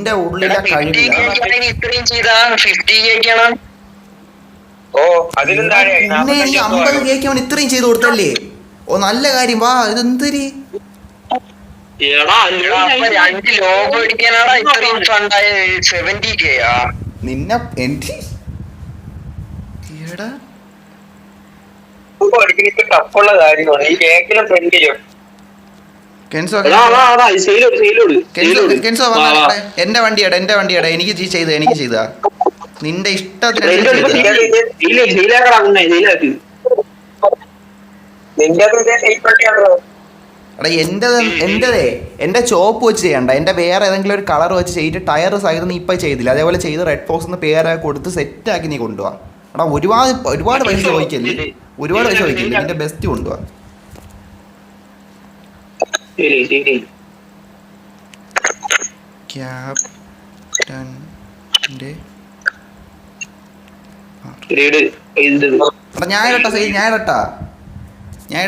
നിന്റെ ഉള്ളിലെ കഴിവില്ല. നീ 50 കേക്ക് അവൻ ഇത്രയും ചെയ്ത് കൊടുത്തല്ലേ? ഓ നല്ല കാര്യം. വാ ഇതെന്തൊരു നിന്നെ എന്റെ വണ്ടിയാടാ എനിക്ക് ചെയ്താ നിന്റെ ഇഷ്ടത്തിന്. എന്റെ ചോപ്പ് വെച്ച് ചെയ്യണ്ട, എന്റെ വേറെ ഏതെങ്കിലും ഒരു കളർ വെച്ച് ചെയ്തിട്ട് ടയർ സൈഡ് നീ ഇപ്പൊ ചെയ്തില്ല, അതേപോലെ ചെയ്ത് റെഡ് ഫോക്സ് എന്ന് പേരൊക്കെ കൊടുത്ത് സെറ്റ് ആക്കി നീ കൊണ്ടുപോവാ. എടാ ഒരുപാട് പൈസ ചോദിക്കല്ലേ, നിന്റെ ബെസ്റ്റ് കൊണ്ടുപോവാ. ഞാൻ ഇടട്ടാ സെയിലിട്ടാ. ഞാൻ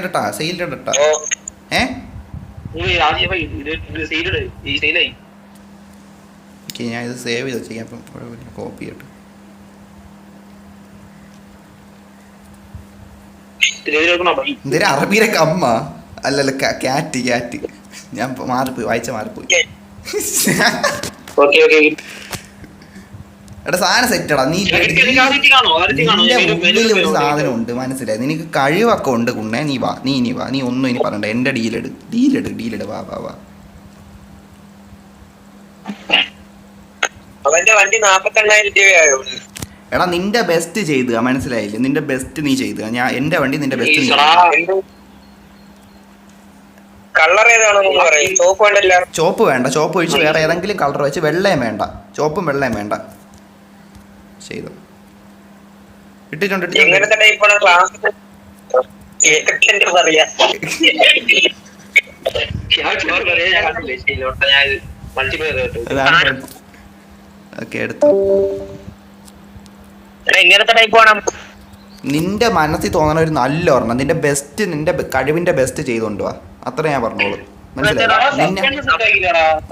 ഇത് സേവ് ചെയ്ത് ചെയ്യാം. കോപ്പി ചെയ്യട്ടെ. എന്തിനാ അറബിയിലൊക്കെ അമ്മ അല്ലല്ല ക്യാറ്റ്. ഞാൻ വായിച്ച മാറിപ്പോയി. എടാ സാധനം സെറ്റടാ. നിന്റെ ഉള്ളിൽ ഒരു സാധനം ഉണ്ട്, മനസ്സിലായി? നിനക്ക് കഴിവൊക്കെ ഉണ്ട് കുണ്ണേ. നീ ഇനി വാ. നീ ഒന്നും ഇനി പറയണ്ട. എന്റെ ഡീലിട്. വാ. എടാ നിന്റെ ബെസ്റ്റ് ചെയ്ത്, മനസ്സിലായില്ലേ? നിന്റെ ബെസ്റ്റ് നീ ചെയ്ത്. ഞാൻ എന്റെ വണ്ടി നിന്റെ ബെസ്റ്റ്. ചോപ്പ് വേണ്ട. ചോപ്പ് ഒഴിച്ച് വേറെ ഏതെങ്കിലും കളർ വെച്ച്. വെള്ളയും വേണ്ട. ചോപ്പും വെള്ളയും വേണ്ട. ചെയ്തു ഇട്ടിട്ടുണ്ട്. എടുത്തു. നിന്റെ മനസ്സിൽ തോന്നണ ഒരു നല്ല ഓർമ്മ. നിന്റെ ബെസ്റ്റ്, നിന്റെ കഴിവിന്റെ ബെസ്റ്റ് ചെയ്തോണ്ട് വാ. അത്ര ഞാൻ പറഞ്ഞോളൂ, മനസ്സിലായി?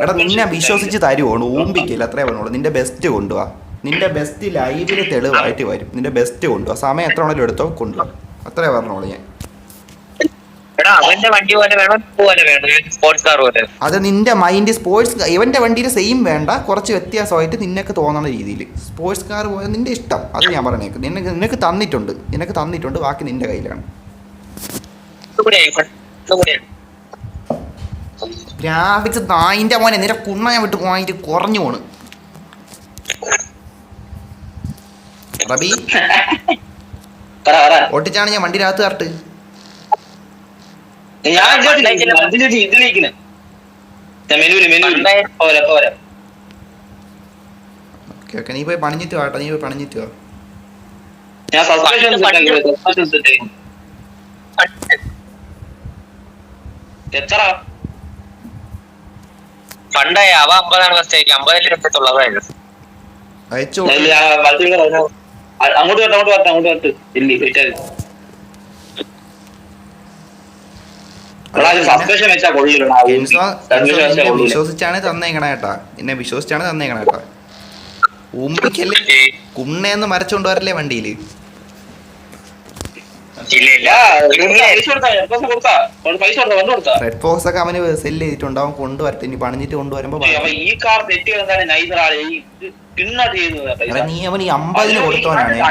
എടാ നിന്നെ വിശ്വസിച്ച് തരുവോളൂ, ഊമ്പിക്കില്ല. അത്രേ പറഞ്ഞോളൂ. നിന്റെ ബെസ്റ്റ് കൊണ്ടുവാ. നിന്റെ ബെസ്റ്റ് ലൈവില് തെളിവായിട്ട് വരും. നിന്റെ ബെസ്റ്റ് കൊണ്ടുവാ. സമയം എത്ര വേണേലും എടുത്തോ, കൊണ്ടുവാ. അത്രേ പറഞ്ഞോളൂ ഞാൻ. അത് നിന്റെ മൈൻഡ് സ്പോർട്സ്. ഇവന്റെ വണ്ടിയിൽ സെയിം വേണ്ട, കുറച്ച് വ്യത്യാസമായിട്ട് നിനക്ക് തോന്നുന്ന രീതിയിൽ സ്പോർട്സ് കാർ പോയാൽ നിന്റെ ഇഷ്ടം. അത് ഞാൻ പറഞ്ഞേക്കും. നിനക്ക് തന്നിട്ടുണ്ട്. ബാക്കി നിന്റെ കയ്യിലാണ്. ഗ്രാഫിക്സ് നായിന്റെ മോനെ. നിന്റെ കുണ്ണ ഞാൻ വിട്ട് പോയിട്ട് കുറഞ്ഞു പോണ്. റബി ഒട്ടിച്ചാണ് ഞാൻ വണ്ടിയിനകത്ത് കറട്ട്. നീ പോയി പണിഞ്ഞിട്ട് വാട്ടോ. വാ. അയച്ചോ. അങ്ങോട്ട് വിശ്വസിച്ചാണ് തന്നേക്കണ കേട്ടാ. എന്നെ വിശ്വസിച്ചാണ് തന്നേക്കണ കേട്ടാ. ഊമ്പിക്കല്ലേ കുണ്ണേന്ന് മരച്ചോണ്ട് വരല്ലേ വണ്ടിയില്. റെഡ് ഫോക്സ് ഒക്കെ അവന് സെല് ചെയ്തിട്ടുണ്ടാവും. കൊണ്ടുവരട്ടെ. ഇനി പണിഞ്ഞിട്ട് കൊണ്ടുവരുമ്പോ നീ അവന് 50 കൊടുത്തോനാണ്. എടാ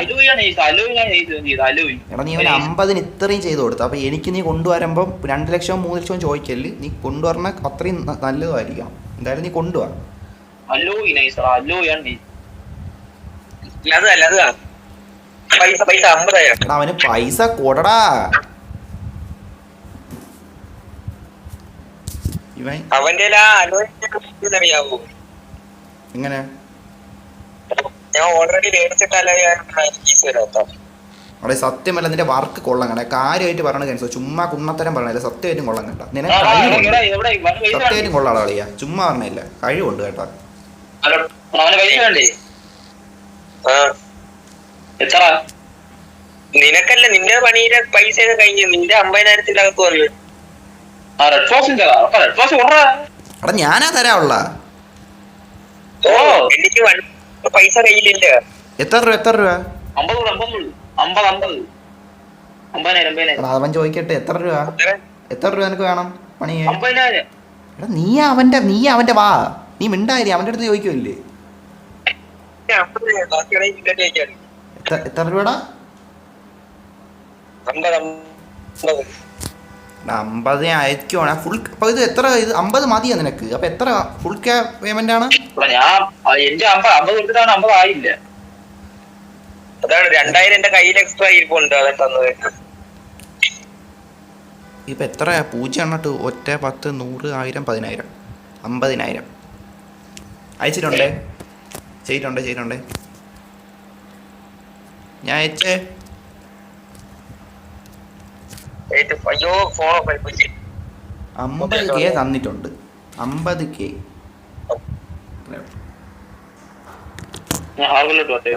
നീ അവന് 50 ഇത്രയും ചെയ്ത് കൊടുത്തു. അപ്പൊ എനിക്ക് നീ കൊണ്ടുവരുമ്പോ 2 ലക്ഷവും 3 ലക്ഷവും ചോദിക്കല്. നീ കൊണ്ടുവരണ അത്രയും നല്ലതായിരിക്കാം. എന്തായാലും നീ കൊണ്ടുപോവാ. അവന് പൈസ കൊടടാ. എങ്ങനെ അവിടെ സത്യമല്ല. നിന്റെ വർക്ക് കൊള്ളാം കേട്ടാ. കാര്യമായിട്ട് പറയണ കേട്ടോ. ചുമ്മാ കുണ്ണത്തരം പറയണല്ല. സത്യമായിട്ടും കൊള്ളാം കേട്ടാ. നിനക്ക് സത്യമായിട്ടും കൊള്ളാം കളിയാ. ചുമ്മാ പറഞ്ഞില്ല, കഴിവുണ്ട് കേട്ടാ. നിനക്കല്ല, നിന്റെ പണിയുടെ പൈസ കഴിഞ്ഞു. നിന്റെ 50,000 അകത്ത് വന്നു. എടാ ഞാനാ തരാവുള്ള. ഓ എനിക്ക് പൈസ കയ്യിലില്ല. എത്ര രൂപ 50,000. എടാ അവൻ ചോദിക്കട്ടെ എത്ര രൂപ നിനക്ക് വേണം പണിയെ? 50,000. എടാ നീ അവന്റെ വാ, നീ മിണ്ടായിരി, അവന്റെ അടുത്ത് ചോദിക്കുമല്ലേ എത്ര രൂപടാ? 50 അയക്കുവാണ് ഫുൾ. അപ്പൊ ഇത് എത്ര, ഇത് 50 മതിയാ നിനക്ക്? അപ്പൊ എത്ര ഫുൾ പേയ്മെന്റ് ആണ്? എന്റെ 50 കൊടുത്തിട്ടാണ് 50 ആയില്ല. അതാണ് 2000 എന്റെ കയ്യിൽ എക്സ്ട്രാ ഇരിപ്പുണ്ട്. അതെ തന്നത്. ഇപ്പൊ എത്ര പൂജ്യം എണ്ണിട്ട് 1 10 100 1000 10,000 50,000 അയച്ചിട്ടുണ്ടേ. ചെയ്തിട്ടുണ്ടേ ഞാൻ അയച്ചേ. അയ്യോ ഫോൺ 50K തന്നിട്ടുണ്ട്. 50K.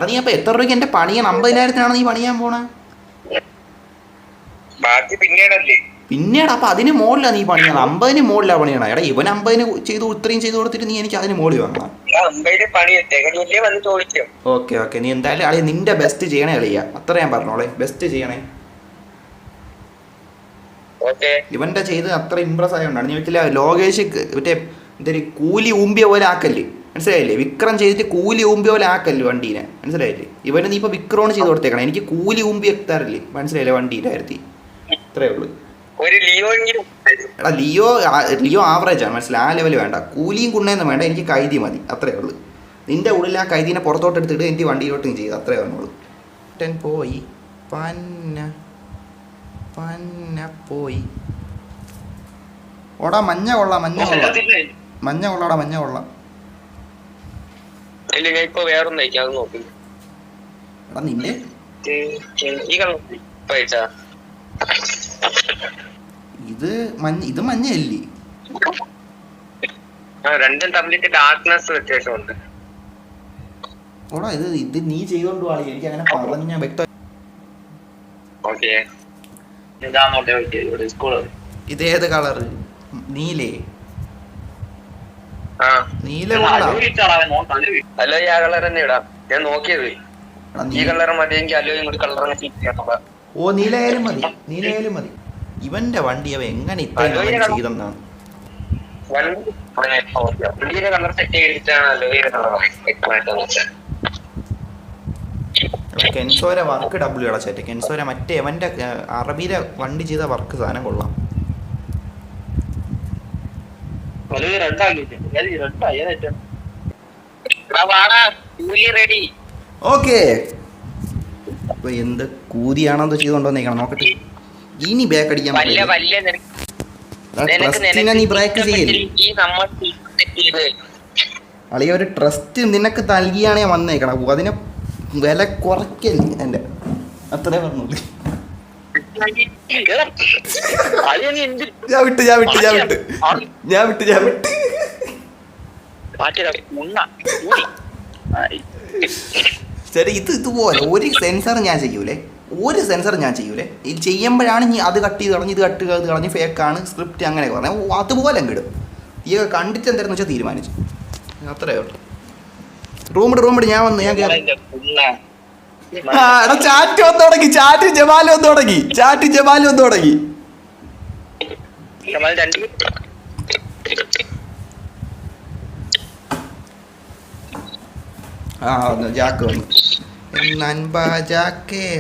നീ അപ്പൊ എത്ര രൂപയ്ക്ക് എന്റെ പണിയാണ്? 50,000-ത്തിനാണ് നീ പണിയാൻ പോണേ? ബാക്കി പിന്നീടല്ലേ? പിന്നീട് അപ്പൊ അതിന് മുകളിലാണ് നീ പണിയണം. 50-ന് മുകളിലാണ് പണിയണം. എടാ ഇവൻ 50-ന് ഇത്രയും ചെയ്ത് കൊടുത്തിട്ട് നീ എനിക്ക് അതിന് മുകളിൽ വാങ്ങണം. ഓക്കെ നീ എന്തായാലും അളിയ നിന്റെ ബെസ്റ്റ് ചെയ്യണേ അളിയ, അത്ര ഞാൻ പറഞ്ഞോളെ. ബെസ്റ്റ് ചെയ്യണേ. ഇവന്റെ ചെയ്ത് അത്ര ഇമ്പ്രസ് ആയതുകൊണ്ടാണ്. നീ വെച്ചില്ല ലോകേഷ് മറ്റേ എന്തൊരു കൂലി ഊമ്പിയ പോലെ ആക്കല്ലേ, മനസ്സിലായില്ലേ? വിക്രം ചെയ്തിട്ട് കൂലി ഊമ്പിയ പോലെ ആക്കല്ലേ വണ്ടീനെ, മനസ്സിലായില്ലേ? ഇവന് നീ ഇപ്പൊ വിക്രോണ് ചെയ്ത് കൊടുത്തേക്കണം. എനിക്ക് കൂലി ഊമ്പി എത്താറില്ലേ, മനസ്സിലായില്ലേ? വണ്ടീൻ്റെ കാര്യത്തിൽ ഇത്രേ ഉള്ളൂ. എടാ ലിയോ ആവറേജ് ആണ്, മനസ്സിലായി? ആ ലെവൽ വേണ്ട, കൂലിയും കുണ്ണയൊന്നും വേണ്ട, എനിക്ക് കൈതി മതി, അത്രേ ഉള്ളൂ. നിന്റെ ഉള്ളിൽ ആ കൈതിനെ പുറത്തോട്ട് എടുത്തിട്ട് എനിക്ക് വണ്ടിയിലോട്ടും ചെയ്ത്, അത്രേ വന്നുള്ളൂ. പോയി പന്ന പോയി. ഓടാ മഞ്ഞ കൊള്ളാം. എടാ നിന്റെ ഇത് മഞ്ഞയല്ലേ? രണ്ടും തമ്മിൽ ഡാർക്ക്നെസ് വ്യത്യാസമുണ്ട്. ഓടാ ഇത് നീ ചെയ്തോണ്ട് പോവാ, എനിക്ക് അങ്ങനെ പറഞ്ഞ വ്യക്തം. ഇതേത് കളറ്? നീല അല്ലോ ഈ ആ കളർ തന്നെ ഇടാം. ഞാൻ നോക്കിയത് ഈ കളർ മതിയെങ്കിൽ അല്ലോ ഇങ്ങോട്ട് കളർ. ഓ നീലയായാലും മതി. ഇവന്റെ വണ്ടി അവ എങ്ങനെ ഇത്രയും ചെയ്തെന്നാണ്. വണ്ടിയുടെ കളർ സെറ്റ് ചെയ്തിട്ടാണ് അല്ലോ കെൻസോര വർക്ക് ഡബ്ല്യു അടച്ചേറ്റെ. കെൻസോര മറ്റേ അവന്റെ അറബിയിലെ വണ്ടി ചെയ്ത വർക്ക് സാധനം കൊള്ളാം. ഓക്കെ അപ്പൊ എന്ത് കൂതിയാണോ ചെയ്തോണ്ടോന്നേക്കണം നോക്കട്ടെ. ഇനി ബാക്ക് അടിക്കാൻ നീ ബ്രേക്ക് ചെയ്യല്ലേ അളിയ? ഒരു ട്രസ്റ്റ് നിനക്ക് നൽകിയാണേ വന്നേക്കണം, അതിനെ വില കുറയ്ക്കല്ലേ എൻ്റെ, അത്രേ പറഞ്ഞോളൂ. ഞാൻ വിട്ട് ശരി. ഇതുപോലെ ഒരു സെൻസർ ഞാൻ ചെയ്യൂലേ, ഇത് ചെയ്യുമ്പോഴാണ് നീ അത് കട്ട് ചെയ്ത് കളഞ്ഞ് ഇത് കളഞ്ഞ് ഫേക്കാണ് സ്ക്രിപ്റ്റ് അങ്ങനെ പറഞ്ഞാൽ അതുപോലെ കിടും. ഈ കണ്ടിട്ട് എന്തായിരുന്നു വെച്ചാൽ തീരുമാനിച്ചു, അത്രേ ഉള്ളൂ. റൂമിട് ഞാൻ വന്ന് ചാറ്റ് വന്ന് തുടങ്ങി. ചാറ്റ് ജമാലും വന്ന് തുടങ്ങി. ജാക്ക് വന്നു.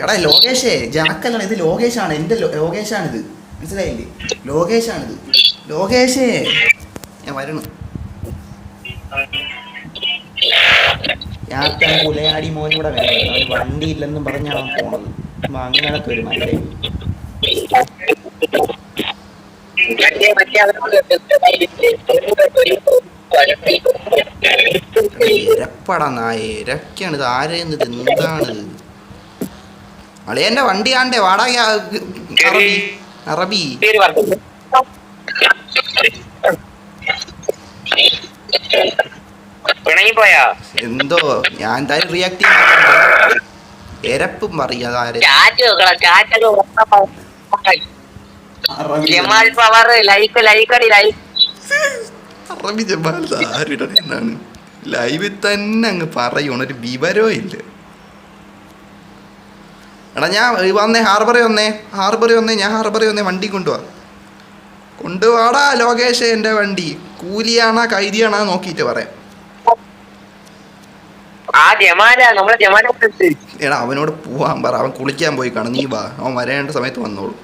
എടാ ലോകേഷേ, ജാക്കല്ല ഇത്, ലോകേഷാണ്. എന്റെ ലോകേഷാണിത്, മനസ്സിലായില്ലേ? ലോകേഷേ ഞാൻ വരണു. ഞാൻ പുലയാടി മോനും കൂടെ വേണം. അവന് വണ്ടി ഇല്ലെന്നും പറഞ്ഞാണ് പോണത്. അങ്ങനത്തെ ഒരു മല്ലേ ഇരപ്പടാ നായേ, ഇരക്കാണിത്. ആരെയത് എന്താണിത്? അളിയന്റെ വണ്ടി ആണ്ടേ വാടക അറബി. എന്തോ ഞാൻ എന്തായാലും റിയാക്ട് ചെയ്യാൻ എരപ്പും പറയാ. അറബി ജമാൽ ആരുടെ എന്നാണ് ലൈവിൽ തന്നെ അങ്ങ് പറയണം, ഒരു വിവരവും ഇല്ല. എടാ ഞാൻ വന്നേ, ഹാർബറിൽ വന്നേ, ഞാൻ ഹാർബറിൽ വന്നേ, വണ്ടി കൊണ്ടുപോടാ ലോകേഷ്. എൻ്റെ വണ്ടി കൂലിയാണോ കൈദിയാണോ നോക്കിയിട്ട് പറയാം. എടാ അവനോട് പോവാൻ പറ, അവൻ കുളിക്കാൻ പോയി കാണും. നീ വാ, അവൻ വരേണ്ട സമയത്ത് വന്നോളൂ.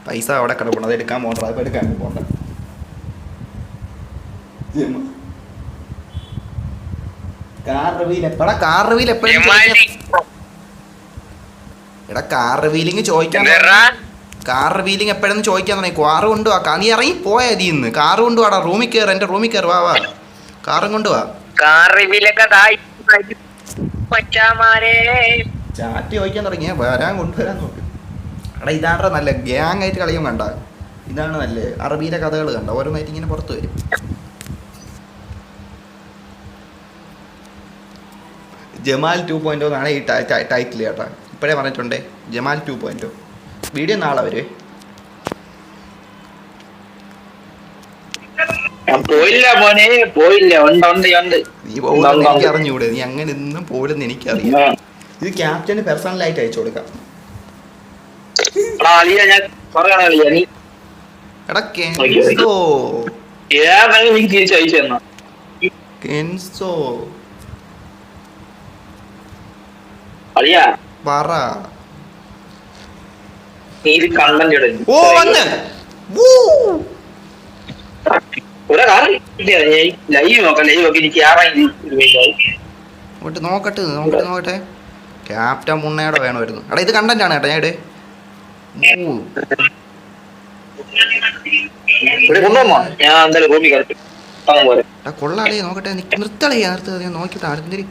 പൈസ അവിടെ കിടക്കണം, അത് എടുക്കാൻ പോകണ്ട, അത് എടുക്കാൻ പോകണ്ട. കാർ റിവീൽ എപ്പോഴും എടാ കാർ റിവീലിങ് ചോദിക്കാൻ, കാർ റിവീലിങ് എപ്പോഴെന്ന് ചോദിക്കാൻ തുടങ്ങി. കാറ് കൊണ്ടുപോവാ, നീ ഇറങ്ങി പോയാ ഇതിന്ന്. കാറ് കൊണ്ടുപോടാ, റൂമിൽ കയറി, എൻ്റെ റൂമിൽ കയറി, വാ കാറും കൊണ്ടുപോവാ. ചാറ്റ് ചോദിക്കാൻ തുടങ്ങിയ കൊണ്ടുവരാൻ നോക്ക്. എടാ ഇതാണ് നല്ല ഗ്യാങ് ആയിട്ട് കളിയും കണ്ട, ഇതാണ് നല്ല അറബിയിലെ കഥകൾ കണ്ട, ഓരോന്നായിട്ട് ഇങ്ങനെ പുറത്ത് വരും. ജമാൽ 2.0 എന്നാണ് ഈ ടൈറ്റിൽ കേട്ടോ, ഇപ്പോഴേ പറഞ്ഞിട്ടുണ്ടേ, ജമാൽ 2.0. വീഡിയോ നാളെ വരുവേ. നീ പോലെന്ന് എനിക്ക് അറിഞ്ഞൂടെ, നീ അങ്ങനെ ഒന്നും പോലെന്ന് എനിക്കറിയാം. ഇത് ക്യാപ്റ്റന് പേഴ്സണലായിട്ട് അയച്ചു കൊടുക്കാം. എടാ കെൻസോ പറ. ഓ വന്ന് നോക്കട്ടെ. ക്യാപ്റ്റൻ മുന്നയുടെ വേണമായിരുന്നു. എടാ ഇത് കണ്ടന്റ് ആണ് കേട്ടോ, ഞാൻ ഇടേ. കൊള്ളാളേ നോക്കട്ടെ, നിർത്തളേ നോക്കിട്ടെ അടുത്തിരി.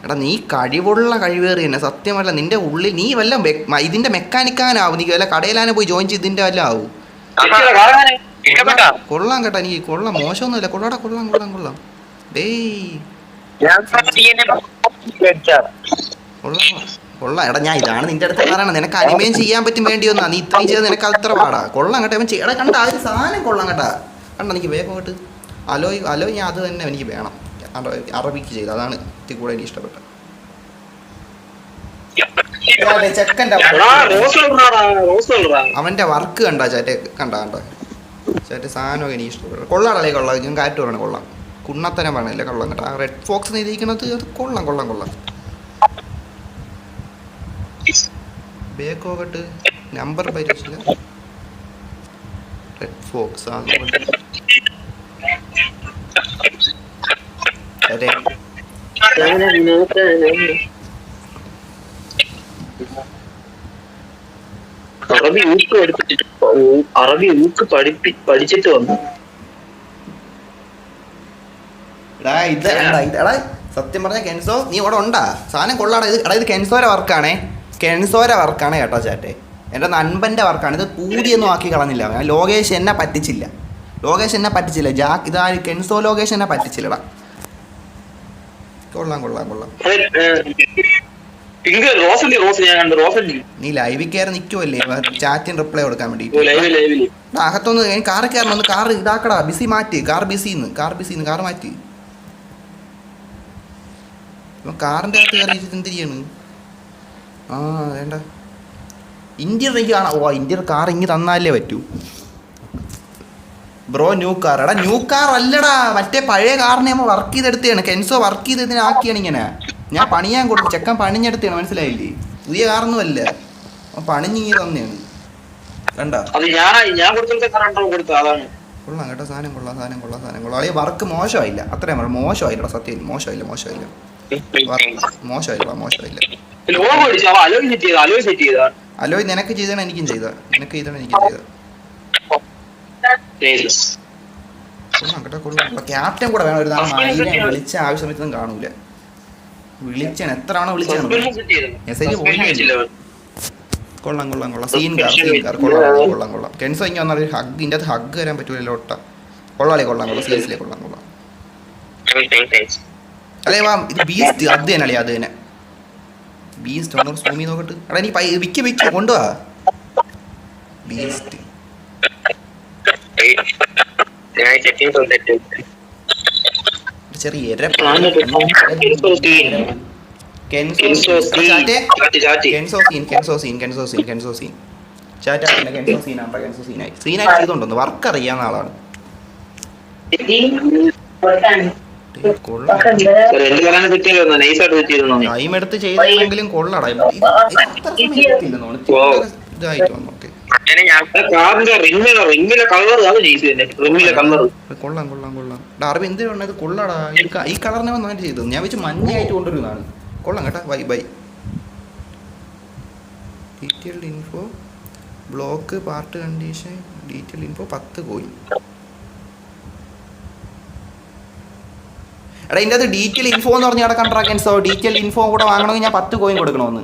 എടാ നീ കഴിവേറി തന്നെ സത്യമല്ല. നിന്റെ ഉള്ളിൽ നീ വല്ല ഇതിന്റെ മെക്കാനിക്കാനാവും, നീ വല്ല കടയിലാനെ പോയി ജോയിൻ ചെയ്ത് ഇതിന്റെ വല്ല ആവും. കൊള്ളാം കേട്ടാ, എനിക്ക് കൊള്ളാം, മോശമൊന്നുമില്ല. കൊള്ളാം ഡേയ് കൊള്ളാം. എടാ ഞാൻ ഇതാണ് നിന്റെ അടുത്ത് പറയണം, നിനക്ക് അനിമയം ചെയ്യാൻ പറ്റും വേണ്ടി വന്നാ, നീ ഇത്രയും ചെയ്ത് നിനക്ക് അത്ര പാടാ. കൊള്ളാം കേട്ടോ അവൻ എടാ കണ്ട ആ ഒരു സാധനം കൊള്ളാം കേട്ടാ. കണ്ട എനിക്ക് വേഗം കേട്ട് അലോ ഞാൻ അത് തന്നെ എനിക്ക് വേണം, അറബിക്ക് ചെയ്ത്, അതാണ് ഇത്തി കൂടെ എനിക്ക് ഇഷ്ടപ്പെട്ടത്. അവന്റെ വർക്ക് കണ്ടാ ചാറ്റെ, കണ്ട ചാറ്റെ സാധനമൊക്കെ എനിക്ക് ഇഷ്ടപ്പെട്ടു. കൊള്ളാടല്ലേ കൊള്ളാം, ഞാൻ കാറ്റ് പറയണേ കൊള്ളാം. കുണ്ണത്തനം വേണമല്ലേ കൊള്ളാം കേട്ടോ. ആ റെഡ് ഫോക്സ് എഴുതിയിരിക്കണത് അത് കൊള്ളാം. ബേക്കോകട്ട് നമ്പർ പരീക്ഷില്ല. റെഡ് ഫോക്സ് അറബി ഊക്ക് പഠിച്ചിട്ട് വന്നു. സത്യം പറഞ്ഞ കെൻസോ നീ ഇവിടെ ഉണ്ടാ, സാധനം കൊള്ളാടാ. ഇത് കെൻസോര വർക്കാണേ കേട്ടോ ചാറ്റെ. എൻ്റെ നൻപൻ്റെ വർക്കാണ് ഇത്. പൂതിയൊന്നും ആക്കി കളഞ്ഞില്ല. ലോകേഷ് എന്നെ പറ്റിച്ചില്ല. ജാക്ക് ഇതാ കെൻസോ ലോകേഷ് എന്നെ പറ്റിച്ചില്ലടാ. കൊള്ളാം. നീ ലൈവിൽ കയറി നിൽക്കുമല്ലേ ചാറ്റിന് റിപ്ലൈ കൊടുക്കാൻ വേണ്ടി. അകത്തൊന്ന് കാറ് കയറണം, ഒന്ന് കാർ ഇതാക്കടാ, ബിസി മാറ്റി, കാർ ബിസിന്ന് കാർ മാറ്റി. കാറിൻ്റെ അകത്ത് കയറി എന്തിരിയാണ്? ആ വേണ്ട, ഇന്ത്യൻ എനിക്ക് കാണാം. ഓ ഇന്ത്യൻ കാർ ഇങ്ങ് തന്നാലേ പറ്റൂ ബ്രോ. New car. എടാ ന്യൂ കാർ അല്ലടാ, മറ്റേ പഴയ കാറിനെ നമ്മൾ വർക്ക് ചെയ്തെടുത്താണ്. കെൻസോ വർക്ക് ചെയ്തതിനാക്കിയാണ് ഇങ്ങനെ. ഞാൻ പണിയാൻ കൊടുത്തു, ചെക്കൻ പണിഞ്ഞെടുത്താണ്, മനസ്സിലായില്ലേ? പുതിയ കാറൊന്നും അല്ല, പണിഞ്ഞിങ്ങി തന്നെയാണ്. കണ്ട കൊള്ളാം കേട്ടോ, സാധനം കൊള്ളാം. അളിയ വർക്ക് മോശമായില്ല, അത്രയും മോശമായില്ലടാ, സത്യം മോശമായില്ല. അലോയ് നിനക്ക് ചെയ്താണ് എനിക്കും ചെയ്ത. ക്യാപ്റ്റൻ കൂടെ വേണം ഒരു നാളെ. മയിലെ വിളിച്ച ആവശ്യ സമയത്തൊന്നും കാണൂല. വിളിച്ചാണ് എത്ര ആണോ വിളിച്ചാണ് മെസ്സേജ് പോയി. കൊള്ളാം. സീൻ കാർ കൊള്ളാം. കെൻസോ ഇങ്ങനെ വന്നാൽ ഹഗ്, ഇതിൻ്റെ അകത്ത് ഹഗ് തരാൻ പറ്റൂലല്ലോ ഒട്ട. കൊള്ളാം. സീരിയസ്ലി കൊള്ളാം. അല്ലേ വാ, ഇത് ബീസ്റ്റ് അത് തന്നെ അളിയാ, അത് തന്നെ ബീസ്റ്റ്. ഒന്നൂറ് സൂമി നോക്കട്ട്. എടാ നീ വിക്ക് കൊണ്ടുപോവാ ബീസ്റ്റ്. ഞാൻ സെറ്റിംഗ്സ് ഒന്ന് സെറ്റ് ചെറിയ സീനായിട്ട് ചെയ്തോണ്ടോ വർക്ക് അറിയാവുന്ന ആളാണ്. ടൈം എടുത്ത് ചെയ്തെങ്കിലും കൊള്ളടാ. ഇതായിട്ട് വന്നു. ഓക്കെ കൊള്ളാം കൊള്ളാം കൊള്ളാം. ഡാർബി എന്ത് വേണത് കൊള്ളാടാ. ഈ കളറിനെ വന്നായിട്ട് ചെയ്തത് ഞാൻ വെച്ച് മഞ്ഞയായിട്ട് കൊണ്ടുവരുന്നതാണ്. കൊള്ളാം കേട്ടാ. Bye bye. Detailed info block part condition detailed info 10 coin. എടാ ഇതിൻ്റെ അത് ഡീറ്റെയിൽ ഇൻഫോ എന്ന് പറഞ്ഞാൽ അവിടെ കൺട്രാക്ടൻസോ ഡീറ്റെയിൽ ഇൻഫോ കൂടെ വാങ്ങണമെങ്കിൽ ഞാൻ 10 കോയിൻ കൊടുക്കണമെന്ന്.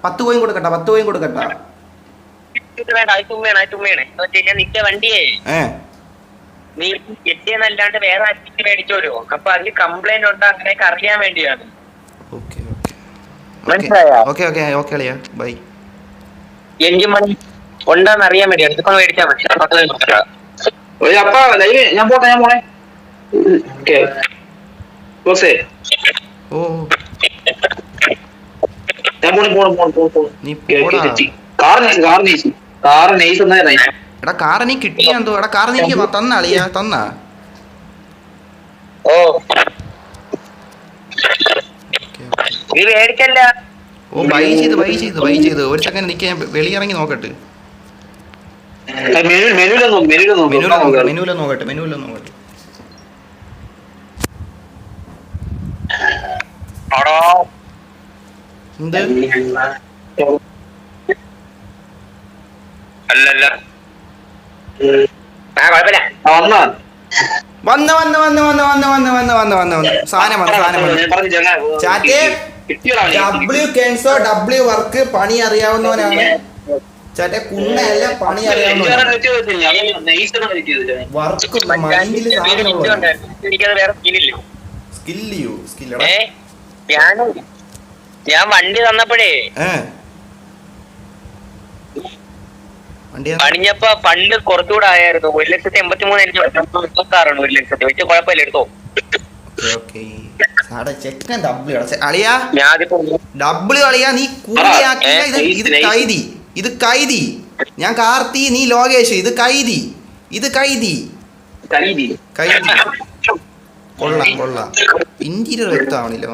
10 കോയിൻ കൊടുക്കട്ടെ. 10 കോയിൻ കൊടുക്കട്ടെ. വണ്ടിയേ നീ കിട്ടിയെന്നല്ലാണ്ട് വേറെ അച്ഛൻ മേടിച്ചോരോ. അപ്പൊ അതിൽ കംപ്ലൈന്റ് ഉണ്ടോ അങ്ങനെയൊക്കെ അറിയാൻ വേണ്ടിയാണ്. ബൈ. എഞ്ചിൻ മണി ഉണ്ടോന്ന് അറിയാൻ വേണ്ടിയാണ്. ഇതൊക്കെ മേടിച്ചാൽ മതി. ഞാൻ പോണേ. ഓ എടാ കാറ് നീ കിട്ടിയെന്തോ. എടാ കാറ് നീ തന്നാളിയാ തന്നാ. ഓ മേടിച്ചല്ല. ഓ ബൈ ചെയ്ത് ഒരു സെക്കൻഡ് നിൽക്കാൻ വെളിയിറങ്ങി നോക്കട്ടെ. മെനുവിലോ നോക്കട്ടെ. എന്ത് അല്ലല്ല വന്ന് സാധനം ചാറ്റേ. W വർക്ക് പണി അറിയാവുന്നവനാണ് ചാറ്റെ. കുണ്ണയല്ല പണി അറിയാവുന്നവനാണ്. വർക്ക് മൈൻഡില് ഞാൻ വണ്ടി തന്നപ്പോഴേ പണിഞ്ഞപ്പോ ഫണ്ട് കുറച്ചുകൂടെ ആയിരുന്നു. 1,83,000 എനിക്ക് 26 1,00,000 വെച്ച് കുഴപ്പമില്ല എടുത്തോ. ഇത് കൈതി. ഞാൻ കാർത്തി, നീ ലോകേഷ്. ഇത് കൈതി. കൊള്ളാം. ഇന്റീരിയർ വ്യക്തമാവണില്ല.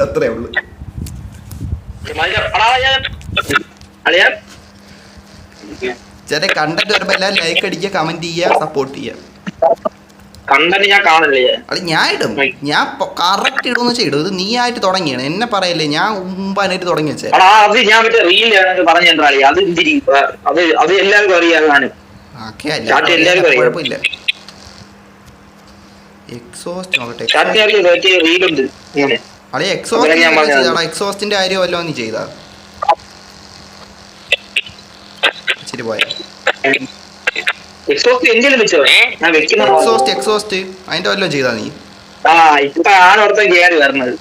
അത്രേ ഉള്ളു. ചേട്ടാ കണ്ടന്റ് വരുമ്പോ എല്ലാവരും ലൈക്ക് അടിക്കുക, കമന്റ് ചെയ്യുക, സപ്പോർട്ട് ചെയ്യുക. കണ്ടന്റ് ഞാൻ കാണില്ലേ. അത് ഞാൻ ഇടും. ഞാൻ കറക്റ്റ് ഇടുമെന്ന് വെച്ചാൽ ഇടും. ഇത് നീ ആയിട്ട് തുടങ്ങിയാണ്. എന്നെ പറയല്ലേ. ഞാൻ മുമ്പാനായിട്ട് തുടങ്ങി വെച്ചേ. അത് ഞാൻ മറ്റേ റീൽ പറഞ്ഞു അത് എല്ലാവർക്കും അറിയാം. കുഴപ്പമില്ല. എക്സോസ്റ്റ് നോക്കട്ടെ. എക്സോസ്റ്റിന്റെ കാര്യം വല്ലോ നീ ചെയ്താ ശരി പോയ. എക്സോസ്റ്റ് അതിന്റെ വല്ലോ ചെയ്താ നീ. ആണ് കേറി വരണത്.